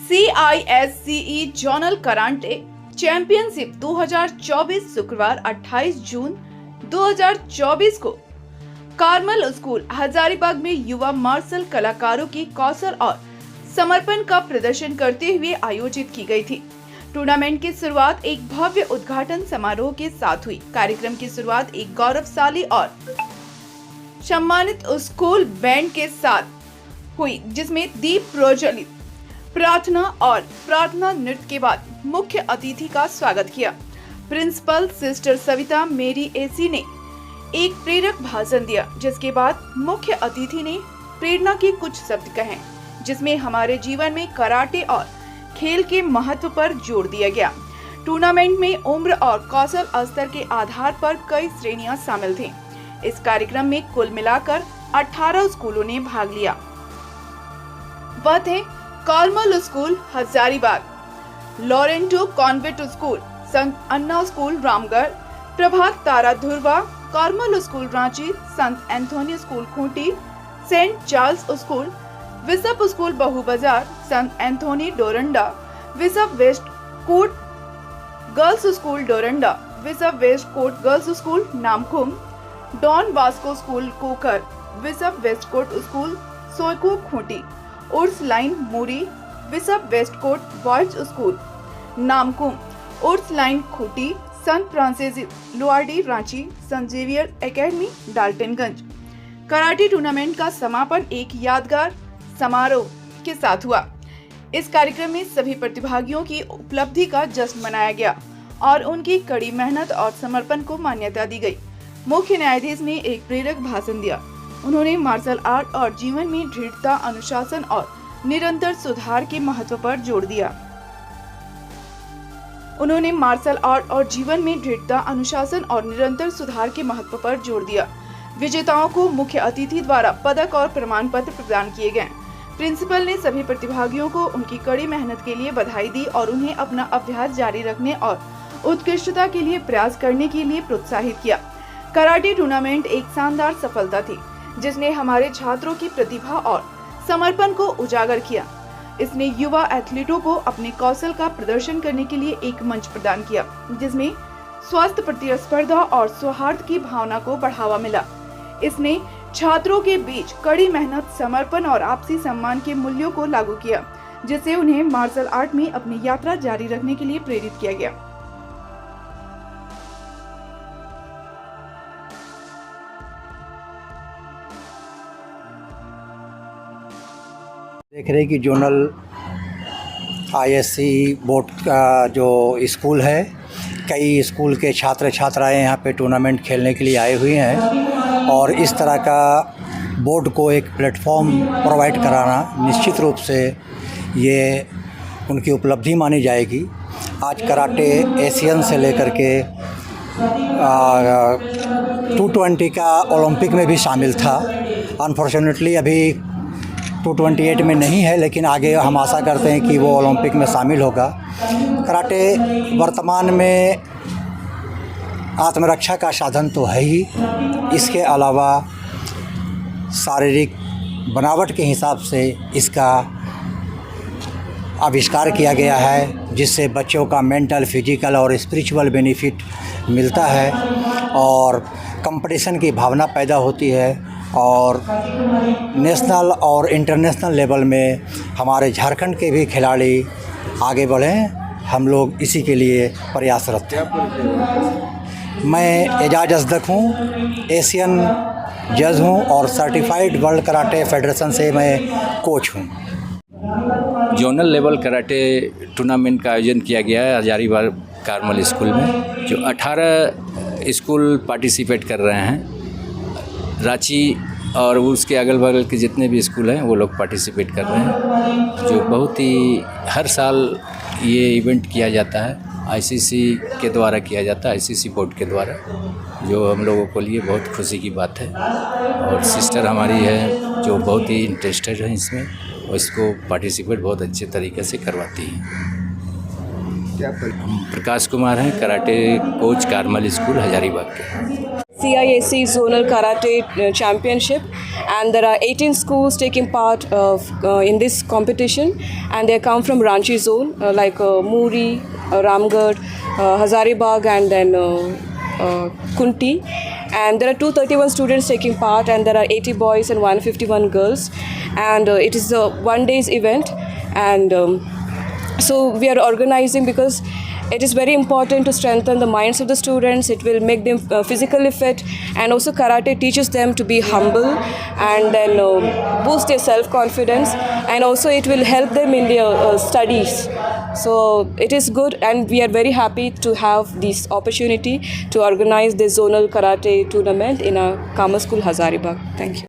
CISCE zonal karate championship 2024 शुक्रवार 28 जून 2024 को Carmel school Hazaribagh में युवा मार्शल कलाकारों की कौशल और समर्पण का प्रदर्शन करते हुए आयोजित की गई थी। टूर्नामेंट की शुरुआत एक भव्य उद्घाटन समारोह के साथ हुई। कार्यक्रम की शुरुआत एक गौरवशाली और सम्मानित स्कूल बैंड के साथ हुई, जिसमें दीप प्रज्वलित, प्रार्थना और प्रार्थना नृत्य के बाद मुख्य अतिथि का स्वागत किया। प्रिंसिपल सिस्टर सविता मेरी एसी ने एक प्रेरक भाषण दिया, जिसके बाद मुख्य अतिथि ने प्रेरणा के कुछ शब्द कहे, जिसमें हमारे जीवन में कराटे और खेल के महत्व पर जोर दिया गया। टूर्नामेंट में उम्र और कौशल स्तर के आधार पर कई श्रेणियां शामिल थीं। इस कार्यक्रम में कुल मिलाकर 18 स्कूलों ने भाग लिया। वह थे Carmel school Hazaribagh, Loreto convent school, संत Anna school Ramgarh, Prabhat Tara Dhurwa, Carmel school Ranchi, संत Anthony school Khunti, Saint Charles school, Bishop school Bahu Bazar, संत Anthony Doranda, Bishop Westcott girls school Doranda, Bishop Westcott girls school Namkum, Don Bosco school Kokar, Bishop Westcott school Soyko Khunti, Ursuline मोरी, Bishop Westcott boys school Namkum, Ursuline Khunti, संत Francis लोआरडी Ranchi, संत Xavier academy Daltonganj. Karate tournament का समापन एक यादगार समारोह के साथ हुआ। इस कार्यक्रम में सभी प्रतिभागियों की उपलब्धि का जश्न मनाया गया और उनकी कड़ी मेहनत और समर्पण को मान्यता दी गई। मुख्य न्यायाधीश ने एक प्रेरक भाषण दिया। उन्होंने मार्शल आर्ट और जीवन में दृढ़ता, अनुशासन और निरंतर सुधार के महत्व पर जोर दिया। उन्होंने मार्शल आर्ट और जीवन में दृढ़ता, अनुशासन और निरंतर सुधार के महत्व पर जोर दिया। विजेताओं को मुख्य अतिथि द्वारा पदक और प्रमाण पत्र प्रदान किए गए। प्रिंसिपल ने सभी प्रतिभागियों को उनकी कड़ी मेहनत के लिए बधाई दी और उन्हें अपना अभ्यास जारी रखने और उत्कृष्टता के लिए प्रयास करने के लिए प्रोत्साहित किया। कराटे टूर्नामेंट एक शानदार सफलता थी, जिसने हमारे छात्रों की प्रतिभा और समर्पण को उजागर किया। इसने युवा एथलीटों को अपने कौशल का प्रदर्शन करने के लिए एक मंच प्रदान किया, जिसमें स्वस्थ प्रतिस्पर्धा और सौहार्द की भावना को बढ़ावा मिला। इसने छात्रों के बीच कड़ी मेहनत, समर्पण और आपसी सम्मान के मूल्यों को लागू किया, जिससे उन्हें मार्शल आर्ट में अपनी यात्रा जारी रखने के लिए प्रेरित किया गया। देख रहे कि जोनल ISCE बोर्ड का जो स्कूल है, कई स्कूल के छात्र छात्राएं यहाँ पे टूर्नामेंट खेलने के लिए आए हुए हैं और इस तरह का बोर्ड को एक प्लेटफॉर्म प्रोवाइड कराना निश्चित रूप से ये उनकी उपलब्धि मानी जाएगी। आज कराटे एशियन से लेकर के 220 का ओलंपिक में भी शामिल था। अनफॉर्चुनेटली अभी 228 में नहीं है, लेकिन आगे हम आशा करते हैं कि वो ओलंपिक में शामिल होगा। कराटे वर्तमान में आत्मरक्षा का साधन तो है ही, इसके अलावा शारीरिक बनावट के हिसाब से इसका आविष्कार किया गया है, जिससे बच्चों का मेंटल, फिजिकल और स्पिरिचुअल बेनिफिट मिलता है और कंपटीशन की भावना पैदा होती है और नेशनल और इंटरनेशनल लेवल में हमारे झारखंड के भी खिलाड़ी आगे बढ़ें। हम लोग इसी के लिए प्रयासरत हैं। मैं एजाज अजदक हूँ, एशियन जज हूँ और सर्टिफाइड वर्ल्ड कराटे फेडरेशन से मैं कोच हूँ। जोनल लेवल कराटे टूर्नामेंट का आयोजन किया गया है हजारीबाग कार्मल स्कूल में, जो 18 स्कूल पार्टिसिपेट कर रहे हैं। रांची और उसके अगल बगल के जितने भी स्कूल हैं वो लोग पार्टिसिपेट कर रहे हैं, जो बहुत ही हर साल ये इवेंट किया जाता है। ICC के द्वारा किया जाता है, ICC बोर्ड के द्वारा, जो हम लोगों के लिए बहुत खुशी की बात है। और सिस्टर हमारी है जो बहुत ही इंटरेस्टेड है इसमें और इसको पार्टिसिपेट बहुत अच्छे तरीके से करवाती हैं। हम प्रकाश कुमार हैं, karate coach Carmel school Hazaribagh के। CISC Zonal Karate Championship, and there are 18 schools taking part of in this competition, and they come from Ranchi zone like Muri, Ramgarh, Hazaribagh, and then Kunti. And there are 231 students taking part, and there are 80 boys and 151 girls, and it is a one-day's event. And so we are organizing because it is very important to strengthen the minds of the students. It will make them physically fit, and also karate teaches them to be humble and then boost their self-confidence, and also it will help them in their studies. So it is good, and we are very happy to have this opportunity to organize the zonal karate tournament in our Karma School Hazaribagh. Thank you.